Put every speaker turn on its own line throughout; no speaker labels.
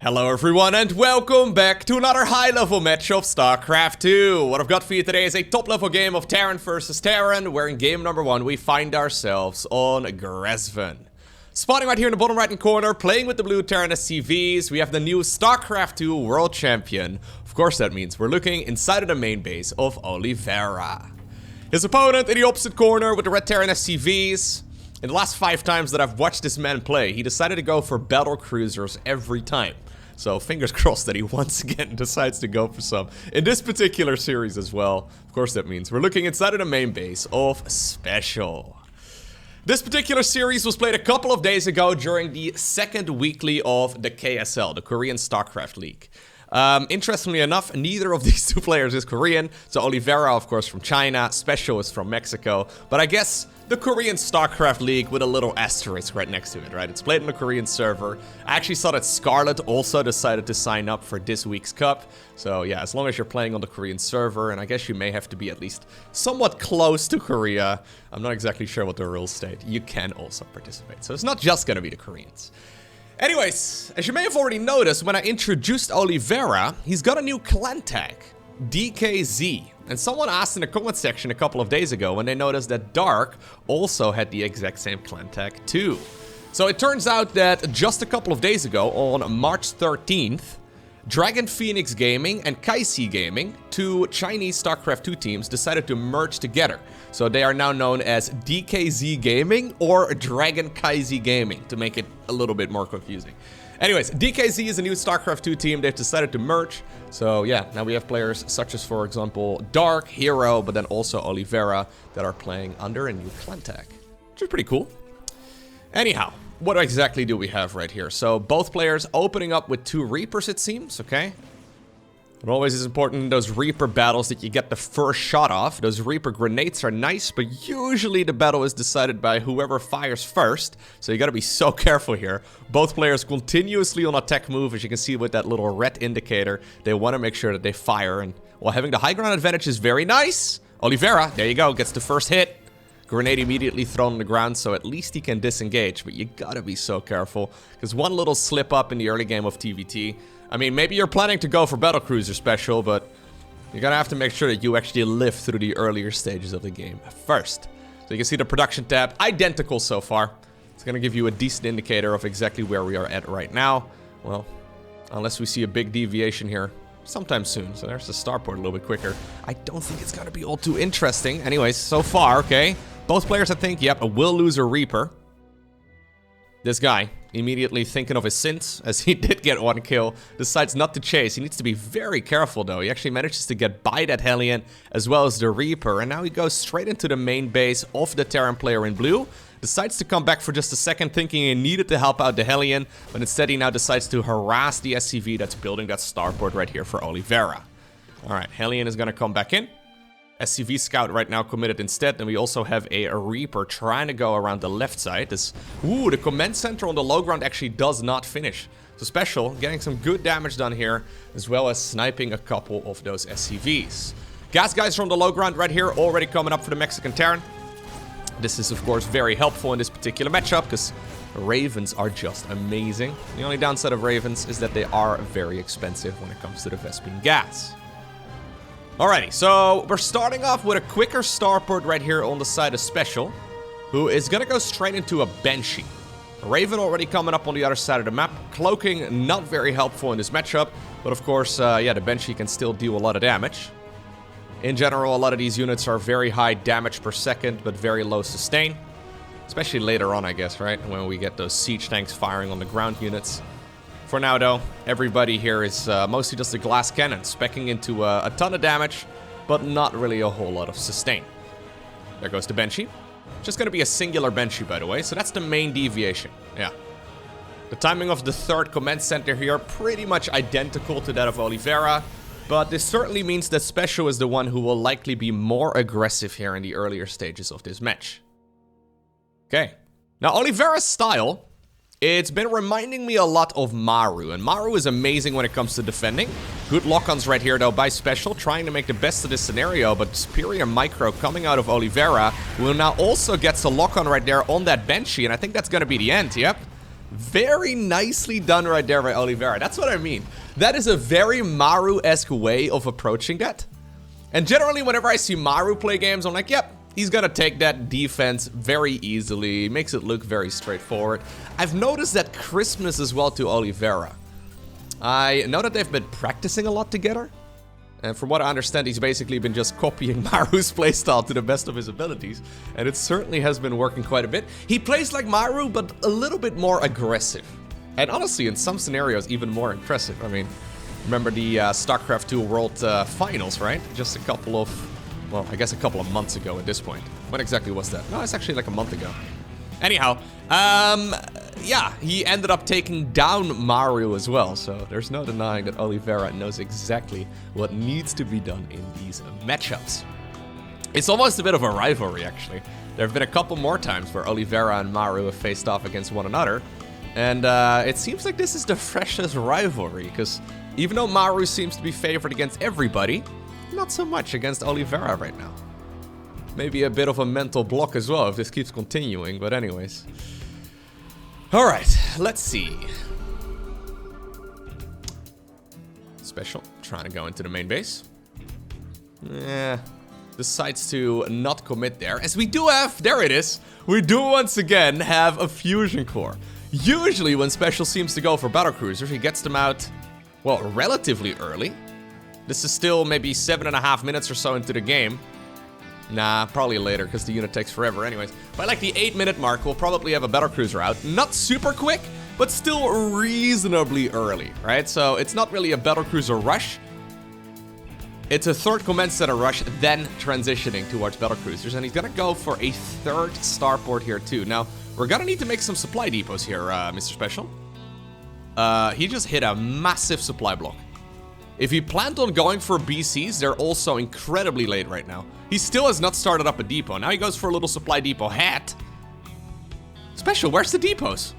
Hello everyone and welcome back to another high-level match of StarCraft 2. What I've got for you today is a top-level game of Terran versus Terran, where in game number 1 we find ourselves on Gresvan. Spotting right here in the bottom right-hand corner, playing with the blue Terran SCVs, we have the new StarCraft 2 World Champion. Of course that means we're looking inside of the main base of Oliveira. His opponent in the opposite corner with the red Terran SCVs. In the last 5 times that I've watched this man play, he decided to go for battle cruisers every time. So fingers crossed that he once again decides to go for some in this particular series as well. Of course that means we're looking inside of the main base of SpeCial. This particular series was played a couple of days ago during the second weekly of the KSL, the Korean StarCraft League. Interestingly enough, neither of these two players is Korean. So Oliveira, of course, from China, SpeCial is from Mexico. But I guess the Korean StarCraft League with a little asterisk right next to it, right? It's played on the Korean server. I actually saw that Scarlet also decided to sign up for this week's cup. So yeah, as long as you're playing on the Korean server, and I guess you may have to be at least somewhat close to Korea. I'm not exactly sure what the rules state. You can also participate. So it's not just gonna be the Koreans. Anyways, as you may have already noticed, when I introduced Oliveira, he's got a new clan tag, DKZ. And someone asked in the comment section a couple of days ago when they noticed that Dark also had the exact same clan tag too. So it turns out that just a couple of days ago, on March 13th, Dragon Phoenix Gaming and Kaisi Gaming, two Chinese StarCraft 2 teams, decided to merge together. So they are now known as DKZ Gaming or Dragon Kaisi Gaming, to make it a little bit more confusing. Anyways, DKZ is a new StarCraft 2 team. They've decided to merge. So yeah, now we have players such as, for example, Dark, Hero, but then also Oliveira that are playing under a new clan tag, which is pretty cool. Anyhow, what exactly do we have right here? So both players opening up with 2 Reapers, it seems, okay? It always is important in those Reaper battles that you get the first shot off. Those Reaper grenades are nice, but usually the battle is decided by whoever fires first. So you gotta be so careful here. Both players continuously on attack move, as you can see with that little red indicator. They want to make sure that they fire, and while having the high ground advantage is very nice. Oliveira, there you go, gets the first hit. Grenade immediately thrown on the ground, so at least he can disengage. But you gotta be so careful, because one little slip up in the early game of TVT. I mean, maybe you're planning to go for Battlecruiser special, but you're gonna have to make sure that you actually live through the earlier stages of the game first. So you can see the production tab, identical so far. It's gonna give you a decent indicator of exactly where we are at right now. Well, unless we see a big deviation here sometime soon. So there's the starport a little bit quicker. I don't think it's gonna be all too interesting. Anyways, so far, okay. Both players, I think, yep, will lose a Reaper. This guy, immediately thinking of his sins, as he did get 1 kill, decides not to chase. He needs to be very careful, though. He actually manages to get by that Hellion, as well as the Reaper, and now he goes straight into the main base of the Terran player in blue. Decides to come back for just a second, thinking he needed to help out the Hellion, but instead he now decides to harass the SCV that's building that starport right here for Oliveira. Alright, Hellion is gonna come back in. SCV Scout right now committed instead, and we also have a Reaper trying to go around the left side. The command center on the low ground actually does not finish. So SpeCial getting some good damage done here, as well as sniping a couple of those SCVs. Gas guys from the low ground right here already coming up for the Mexican Terran. This is of course very helpful in this particular matchup, because Ravens are just amazing. The only downside of Ravens is that they are very expensive when it comes to the Vespene gas. Alrighty, so we're starting off with a quicker starport right here on the side of SpeCial, who is gonna go straight into a Banshee. Raven already coming up on the other side of the map. Cloaking, not very helpful in this matchup, but of course, yeah, the Banshee can still deal a lot of damage. In general, a lot of these units are very high damage per second, but very low sustain. Especially later on, I guess, right? When we get those siege tanks firing on the ground units. For now, though, everybody here is mostly just a glass cannon, speccing into a ton of damage, but not really a whole lot of sustain. There goes the Banshee. Just going to be a singular Banshee, by the way, so that's the main deviation. Yeah. The timing of the third command center here, pretty much identical to that of Oliveira, but this certainly means that SpeCial is the one who will likely be more aggressive here in the earlier stages of this match. Okay. Now, Oliveira's style, it's been reminding me a lot of Maru, and Maru is amazing when it comes to defending. Good lock-ons right here, though, by SpeCial, trying to make the best of this scenario, but superior micro coming out of Oliveira, who now also gets a lock-on right there on that Banshee, and I think that's going to be the end, yep. Very nicely done right there by Oliveira. That's what I mean. That is a very Maru-esque way of approaching that. And generally, whenever I see Maru play games, I'm like, yep, he's gonna take that defense very easily. Makes it look very straightforward. I've noticed that Christmas as well to Oliveira. I know that they've been practicing a lot together. And from what I understand, he's basically been just copying Maru's playstyle to the best of his abilities. And it certainly has been working quite a bit. He plays like Maru, but a little bit more aggressive. And honestly, in some scenarios, even more impressive. I mean, remember the StarCraft 2 World Finals, right? Just a couple of, well, I guess a couple of months ago at this point. When exactly was that? No, it's actually like a month ago. Anyhow, yeah, he ended up taking down Mario as well, so there's no denying that Oliveira knows exactly what needs to be done in these matchups. It's almost a bit of a rivalry, actually. There have been a couple more times where Oliveira and Mario have faced off against one another, and it seems like this is the freshest rivalry, because even though Maru seems to be favored against everybody, not so much against Oliveira right now. Maybe a bit of a mental block as well if this keeps continuing, but anyways. Alright, let's see. SpeCial, trying to go into the main base. Decides to not commit there, as we do have, there it is, we do once again have a fusion core. Usually when SpeCial seems to go for battlecruisers, he gets them out, well, relatively early. This is still maybe 7.5 minutes or so into the game. Nah, probably later, because the unit takes forever anyways. By like the 8-minute mark, we'll probably have a battlecruiser out. Not super quick, but still reasonably early, right? So it's not really a battlecruiser rush. It's a third command center rush, then transitioning towards battlecruisers. And he's gonna go for a third starport here too. Now, we're gonna need to make some supply depots here, Mr. SpeCial. He just hit a massive supply block. If he planned on going for BCs, they're also incredibly late right now. He still has not started up a depot. Now he goes for a little supply depot hat. SpeCial, where's the depots?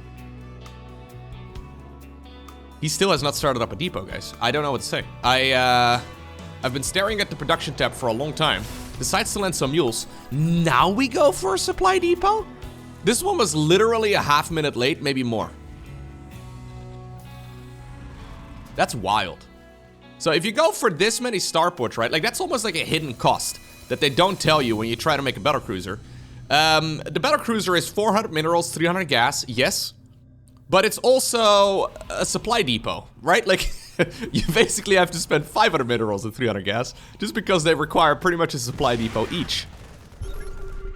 He still has not started up a depot, guys. I don't know what to say. I've been staring at the production tab for a long time. Decides to land some mules. Now we go for a supply depot? This one was literally a half minute late, maybe more. That's wild. So if you go for this many starports, right, like that's almost like a hidden cost that they don't tell you when you try to make a battlecruiser. The battlecruiser is 400 minerals, 300 gas, yes. But it's also a supply depot, right? Like, you basically have to spend 500 minerals and 300 gas just because they require pretty much a supply depot each.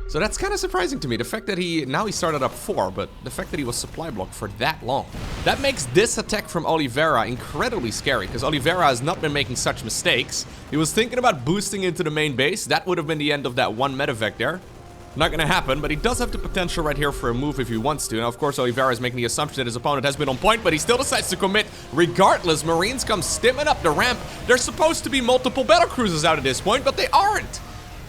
So that's kind of surprising to me. The fact that now he started up 4, but the fact that he was supply blocked for that long. That makes this attack from Oliveira incredibly scary, because Oliveira has not been making such mistakes. He was thinking about boosting into the main base. That would have been the end of that one medevac there. Not gonna happen, but he does have the potential right here for a move if he wants to. Now, of course, Oliveira is making the assumption that his opponent has been on point, but he still decides to commit regardless. Marines come stimming up the ramp. There's supposed to be multiple battlecruisers out at this point, but they aren't.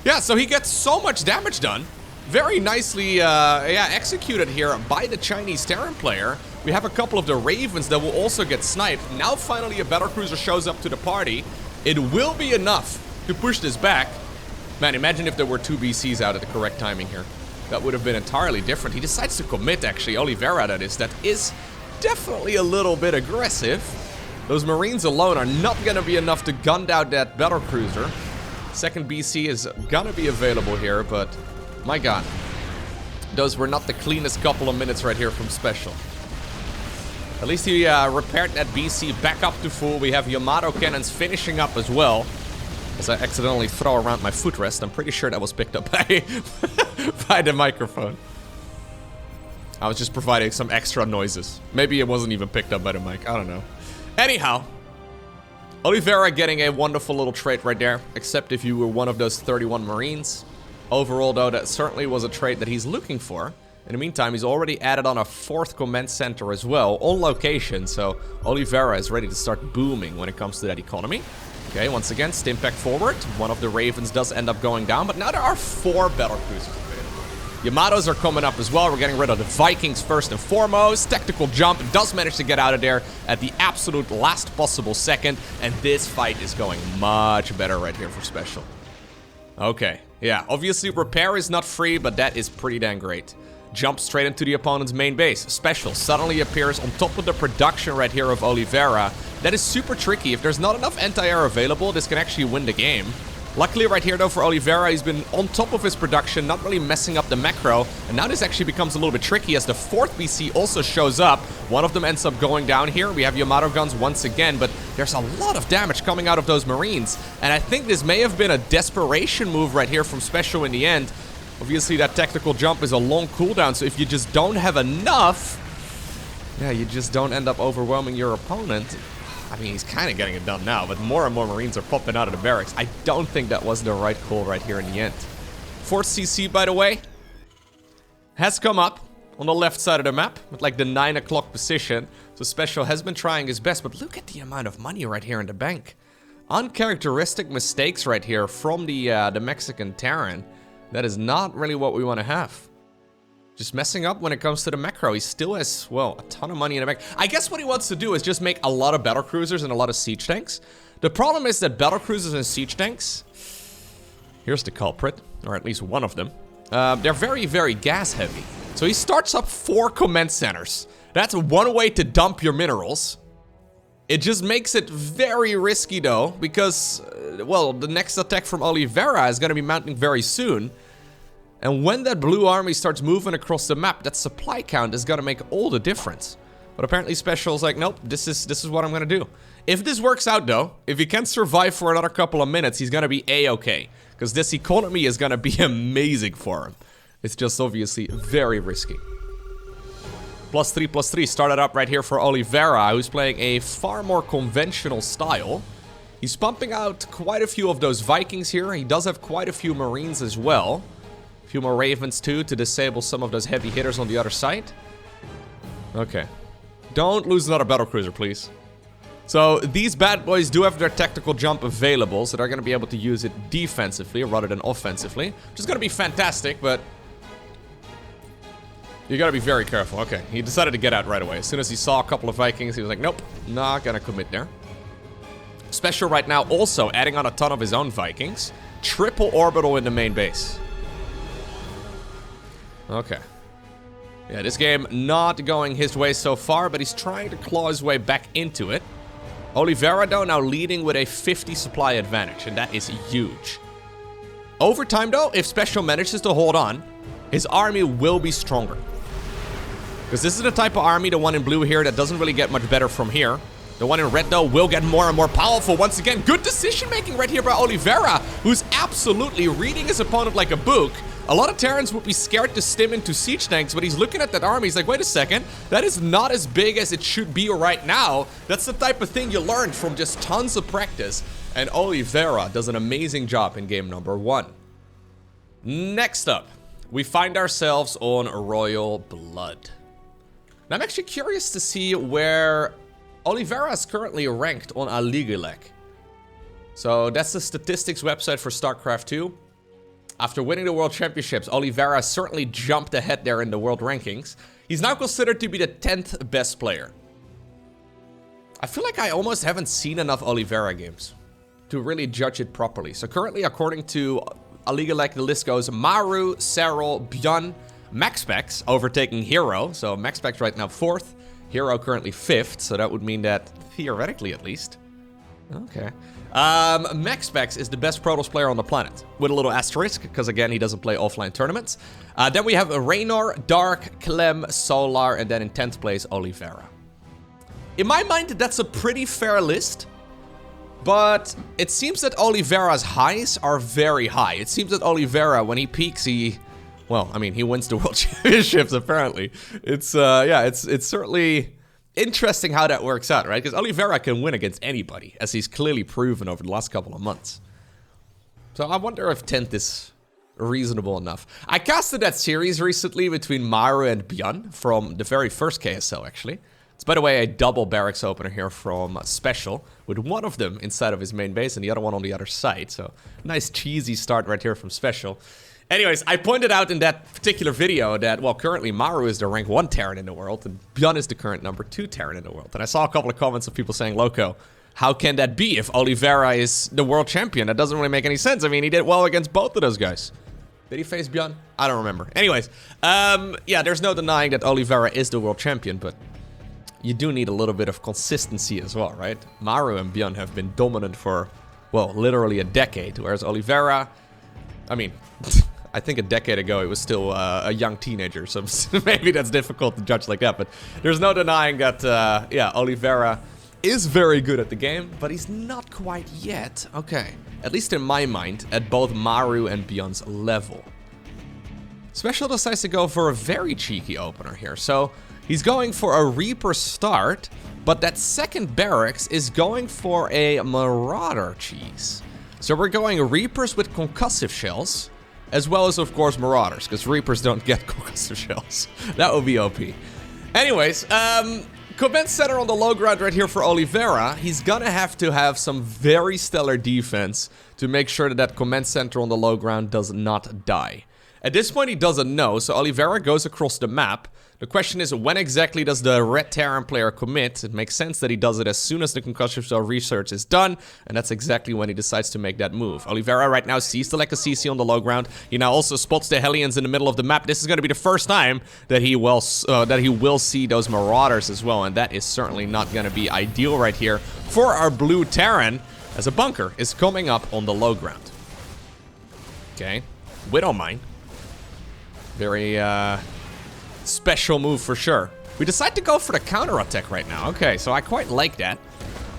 Yeah, so he gets so much damage done. Very nicely executed here by the Chinese Terran player. We have a couple of the Ravens that will also get sniped. Now finally a battlecruiser shows up to the party. It will be enough to push this back. Man, imagine if there were 2 BCs out at the correct timing here. That would have been entirely different. He decides to commit, actually. Oliveira, that is. That is definitely a little bit aggressive. Those Marines alone are not going to be enough to gun down that battlecruiser. Second BC is going to be available here, but my god. Those were not the cleanest couple of minutes right here from SpeCial. At least he repaired that BC back up to full. We have Yamato cannons finishing up as well. As I accidentally throw around my footrest, I'm pretty sure that was picked up by, by the microphone. I was just providing some extra noises. Maybe it wasn't even picked up by the mic, I don't know. Anyhow, Oliveira getting a wonderful little trait right there, except if you were one of those 31 Marines. Overall, though, that certainly was a trait that he's looking for. In the meantime, he's already added on a 4th command center as well, on location, so Oliveira is ready to start booming when it comes to that economy. Okay, once again, Stimpack forward. One of the Ravens does end up going down, but now there are 4 battlecruisers available. Yamatos are coming up as well. We're getting rid of the Vikings first and foremost. Tactical jump does manage to get out of there at the absolute last possible second, and this fight is going much better right here for SpeCial. Okay, yeah, obviously repair is not free, but that is pretty dang great. jumps straight into the opponent's main base. SpeCial suddenly appears on top of the production right here of Oliveira. That is super tricky. If there's not enough anti-air available, this can actually win the game. Luckily right here though for Oliveira, he's been on top of his production, not really messing up the macro. And now this actually becomes a little bit tricky as the 4th BC also shows up. One of them ends up going down here. We have Yamato guns once again, but there's a lot of damage coming out of those Marines. And I think this may have been a desperation move right here from SpeCial in the end. Obviously that tactical jump is a long cooldown, so if you just don't have enough, yeah, you just don't end up overwhelming your opponent. I mean, he's kind of getting it done now, but more and more Marines are popping out of the barracks. I don't think that was the right call right here in the end. 4th CC, by the way, has come up on the left side of the map with like the 9 o'clock position. So SpeCial has been trying his best, but look at the amount of money right here in the bank. Uncharacteristic mistakes right here from the Mexican Terran. That is not really what we want to have. Just messing up when it comes to the macro. He still has, well, a ton of money in the bank. I guess what he wants to do is just make a lot of battlecruisers and a lot of siege tanks. The problem is that battlecruisers and siege tanks, here's the culprit, or at least one of them, they're very, very gas heavy. So he starts up 4 command centers. That's one way to dump your minerals. It just makes it very risky though, because, well, the next attack from Oliveira is going to be mounting very soon. And when that blue army starts moving across the map, that supply count is gonna make all the difference. But apparently SpeCial's like, nope, this is what I'm gonna do. If this works out though, if he can survive for another couple of minutes, he's gonna be A-okay. Because this economy is gonna be amazing for him. It's just obviously very risky. +3/+3 started up right here for Oliveira, who's playing a far more conventional style. He's pumping out quite a few of those Vikings here. He does have quite a few Marines as well. A few more Ravens too to disable some of those heavy hitters on the other side. Okay. Don't lose another battlecruiser, please. So these bad boys do have their tactical jump available, so they're going to be able to use it defensively rather than offensively. Which is going to be fantastic, but you got to be very careful. Okay, he decided to get out right away. As soon as he saw a couple of Vikings, he was like, nope, not going to commit there. SpeCial right now also adding on a ton of his own Vikings. Triple orbital in the main base. Okay. Yeah, this game not going his way so far, but he's trying to claw his way back into it. Oliveira, though, now leading with a 50 supply advantage, and that is huge. Over time, though, if SpeCial manages to hold on, his army will be stronger. Because this is the type of army, the one in blue here, that doesn't really get much better from here. The one in red, though, will get more and more powerful. Once again, good decision-making right here by Oliveira, who's absolutely reading his opponent like a book. A lot of Terrans would be scared to stim into siege tanks, but he's looking at that army. He's like, wait a second, that is not as big as it should be right now. That's the type of thing you learn from just tons of practice. And Oliveira does an amazing job in game number 1. Next up, we find ourselves on Royal Blood. Now, I'm actually curious to see where Oliveira is currently ranked on Aligelec. So that's the statistics website for StarCraft 2. After winning the World Championships, Oliveira certainly jumped ahead there in the world rankings. He's now considered to be the 10th best player. I feel like I almost haven't seen enough Oliveira games to really judge it properly. So currently, according to Aligelec, the list goes Maru, Serral, Bjorn, MaxSpecs overtaking Hero. So MaxSpecs right now 4th, Hero currently 5th. So that would mean that, theoretically at least. Okay. MaxSpecs is the best Protoss player on the planet, with a little asterisk, because again, he doesn't play offline tournaments. Then we have Raynor, Dark, Clem, Solar, and then in 10th place, Oliveira. In my mind, that's a pretty fair list, but it seems that Oliveira's highs are very high. It seems that Oliveira, when he peaks, well, I mean, he wins the World Championships, apparently. It's, yeah, it's certainly interesting how that works out, right? Because Oliveira can win against anybody, as he's clearly proven over the last couple of months. So I wonder if 10th is reasonable enough. I casted that series recently between Maru and Bjorn from the very first KSL, actually. It's, by the way, a double barracks opener here from SpeCial, with one of them inside of his main base and the other one on the other side. So nice cheesy start right here from SpeCial. Anyways, I pointed out in that particular video that, well, currently Maru is the rank 1 Terran in the world, and Bjorn is the current number 2 Terran in the world. And I saw a couple of comments of people saying, Loko, how can that be if Oliveira is the world champion? That doesn't really make any sense. I mean, he did well against both of those guys. Did he face Björn? I don't remember. Anyways, yeah, there's no denying that Oliveira is the world champion, but you do need a little bit of consistency as well, right? Maru and Björn have been dominant for, well, literally a decade, whereas Oliveira, I mean, I think a decade ago he was still a young teenager, so maybe that's difficult to judge like that, but there's no denying that, yeah, Oliveira is very good at the game, but he's not quite yet, okay, at least in my mind, at both Maru and Björn's level. SpeCial decides to go for a very cheeky opener here, so he's going for a Reaper start, but that second barracks is going for a Marauder cheese. So we're going Reapers with concussive shells, as well as, of course, Marauders, because Reapers don't get concussive shells. That would be OP. Anyways, Command Center on the low ground right here for Oliveira. He's gonna have to have some very stellar defense to make sure that that Command Center on the low ground does not die. At this point, he doesn't know, so Oliveira goes across the map. The question is, when exactly does the red Terran player commit? It makes sense that he does it as soon as the concussion cell research is done, and that's exactly when he decides to make that move. Oliveira right now sees the CEST on the low ground. He now also spots the Hellions in the middle of the map. This is going to be the first time that he will see those Marauders as well, and that is certainly not going to be ideal right here for our blue Terran, as a bunker is coming up on the low ground. Okay, Widowmine. Very, special move for sure. We decide to go for the counter attack right now. Okay, so I quite like that.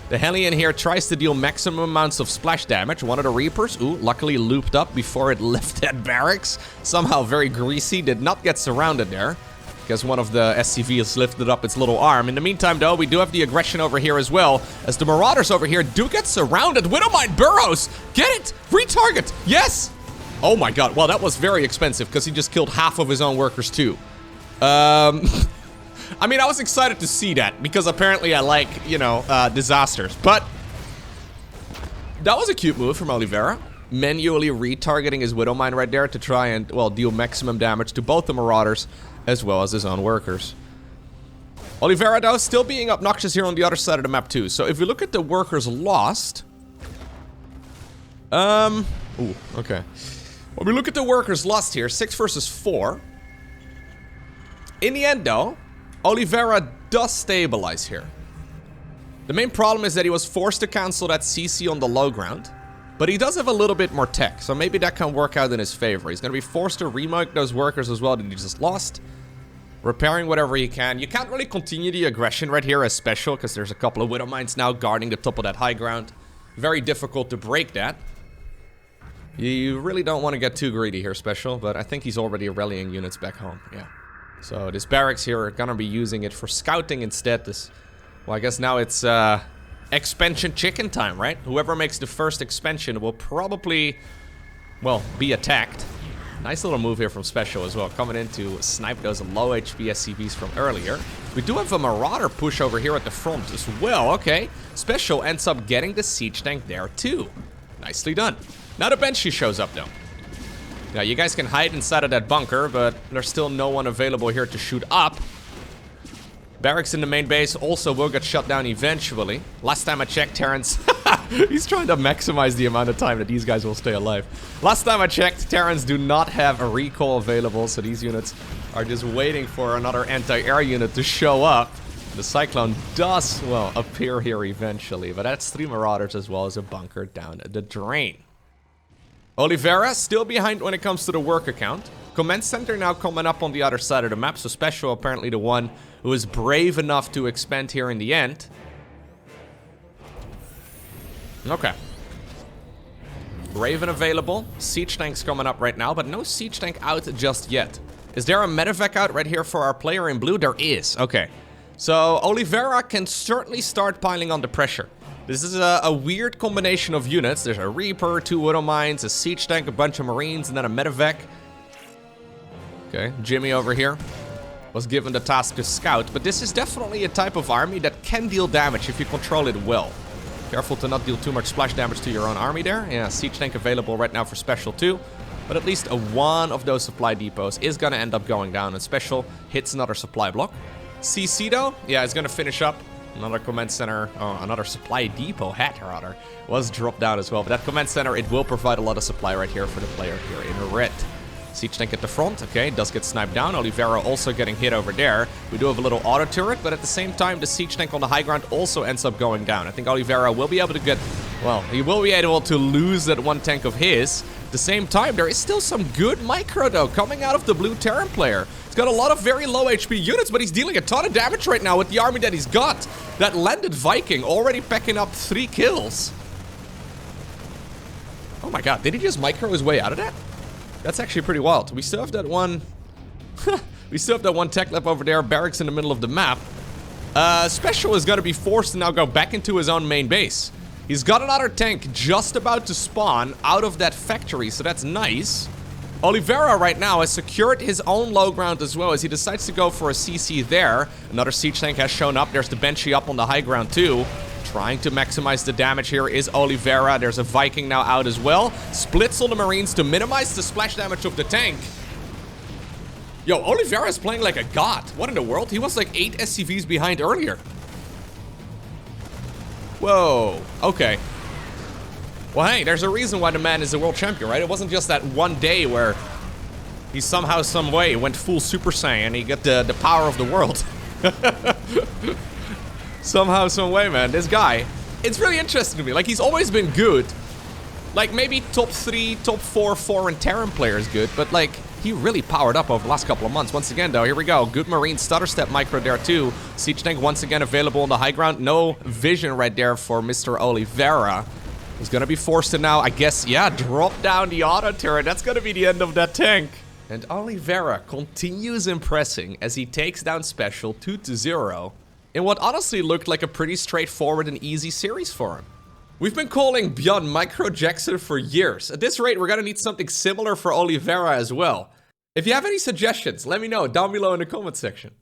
The Hellion here tries to deal maximum amounts of splash damage. One of the Reapers, ooh, luckily looped up before it left that barracks. Somehow very greasy, did not get surrounded there, because one of the SCVs lifted up its little arm. In the meantime, though, we do have the aggression over here as well, as the Marauders over here do get surrounded. Widowmine burrows! Get it! Retarget! Yes! Oh my god, well, that was very expensive, because he just killed half of his own workers, too. I mean, I was excited to see that, because apparently I like, you know, disasters. But that was a cute move from Oliveira. Manually retargeting his Widowmine right there to try and, well, deal maximum damage to both the Marauders as well as his own workers. Oliveira, though, still being obnoxious here on the other side of the map, too. So if we look at the workers lost... Ooh, okay. When we look at the workers lost here, 6 versus 4... In the end, though, Oliveira does stabilize here. The main problem is that he was forced to cancel that CC on the low ground, but he does have a little bit more tech, so maybe that can work out in his favor. He's going to be forced to remake those workers as well that he just lost, repairing whatever he can. You can't really continue the aggression right here as SpeCial, because there's a couple of Widowmines now guarding the top of that high ground. Very difficult to break that. You really don't want to get too greedy here, SpeCial, but I think he's already rallying units back home, yeah. So this barracks here are gonna be using it for scouting instead. This, well, I guess now it's expansion chicken time, right? Whoever makes the first expansion will probably, well, be attacked. Nice little move here from SpeCial as well, coming in to snipe those low HP SCVs from earlier. We do have a Marauder push over here at the front as well. Okay, SpeCial ends up getting the siege tank there too. Nicely done. Now the Banshee shows up though. Now, you guys can hide inside of that bunker, but there's still no one available here to shoot up. Barracks in the main base also will get shut down eventually. Last time I checked, Terran's... He's trying to maximize the amount of time that these guys will stay alive. Last time I checked, Terrans do not have a recall available, so these units are just waiting for another anti-air unit to show up. The Cyclone does, well, appear here eventually, but that's 3 Marauders as well as a bunker down the drain. Oliveira still behind when it comes to the worker count. Command Center now coming up on the other side of the map, so SpeCial apparently the one who is brave enough to expand here in the end. Okay. Raven available. Siege tanks coming up right now, but no siege tank out just yet. Is there a medevac out right here for our player in blue? There is. Okay. So Oliveira can certainly start piling on the pressure. This is a weird combination of units. There's a Reaper, 2 Widowmines, a siege tank, a bunch of Marines, and then a medevac. Okay, Jimmy over here was given the task to scout, but this is definitely a type of army that can deal damage if you control it well. Careful to not deal too much splash damage to your own army there. Yeah, siege tank available right now for SpeCial too. But at least one of those supply depots is gonna end up going down, and SpeCial hits another supply block. CC though, yeah, it's gonna finish up. Another command center, another supply depot hat rather, was dropped down as well. But that command center, it will provide a lot of supply right here for the player here in red. Siege tank at the front, okay, does get sniped down. Oliveira also getting hit over there. We do have a little auto turret, but at the same time, the siege tank on the high ground also ends up going down. I think Oliveira will be able to get, well, he will be able to lose that one tank of his. At the same time, there is still some good micro, though, coming out of the blue Terran player. He's got a lot of very low HP units, but he's dealing a ton of damage right now with the army that he's got. That landed Viking already packing up 3 kills. Oh my god, did he just micro his way out of that? That's actually pretty wild. We still have that one... we still have that one tech lab over there, barracks in the middle of the map. SpeCial is going to be forced to now go back into his own main base. He's got another tank just about to spawn out of that factory, so that's nice. Oliveira right now has secured his own low ground as well as he decides to go for a CC there. Another siege tank has shown up. There's the Banshee up on the high ground too. Trying to maximize the damage here is Oliveira. There's a Viking now out as well. Splits on the Marines to minimize the splash damage of the tank. Yo, Oliveira is playing like a god. What in the world? He was like 8 SCVs behind earlier. Whoa, okay. Well, hey, there's a reason why the man is a world champion, right? It wasn't just that one day where he somehow, some way went full Super Saiyan and he got the power of the world. Somehow, some way, man. This guy, it's really interesting to me. Like, he's always been good. Like, maybe top 3, top 4 foreign Terran players good, but like, he really powered up over the last couple of months. Once again, though, here we go. Good Marine stutter step micro there, too. Siege tank once again available on the high ground. No vision right there for Mr. Oliveira. He's gonna be forced to now, I guess, yeah, drop down the auto turret. That's gonna be the end of that tank. And Oliveira continues impressing as he takes down SpeCial 2-0 in what honestly looked like a pretty straightforward and easy series for him. We've been calling Beyond Micro Jackson for years. At this rate, we're gonna need something similar for Oliveira as well. If you have any suggestions, let me know down below in the comment section.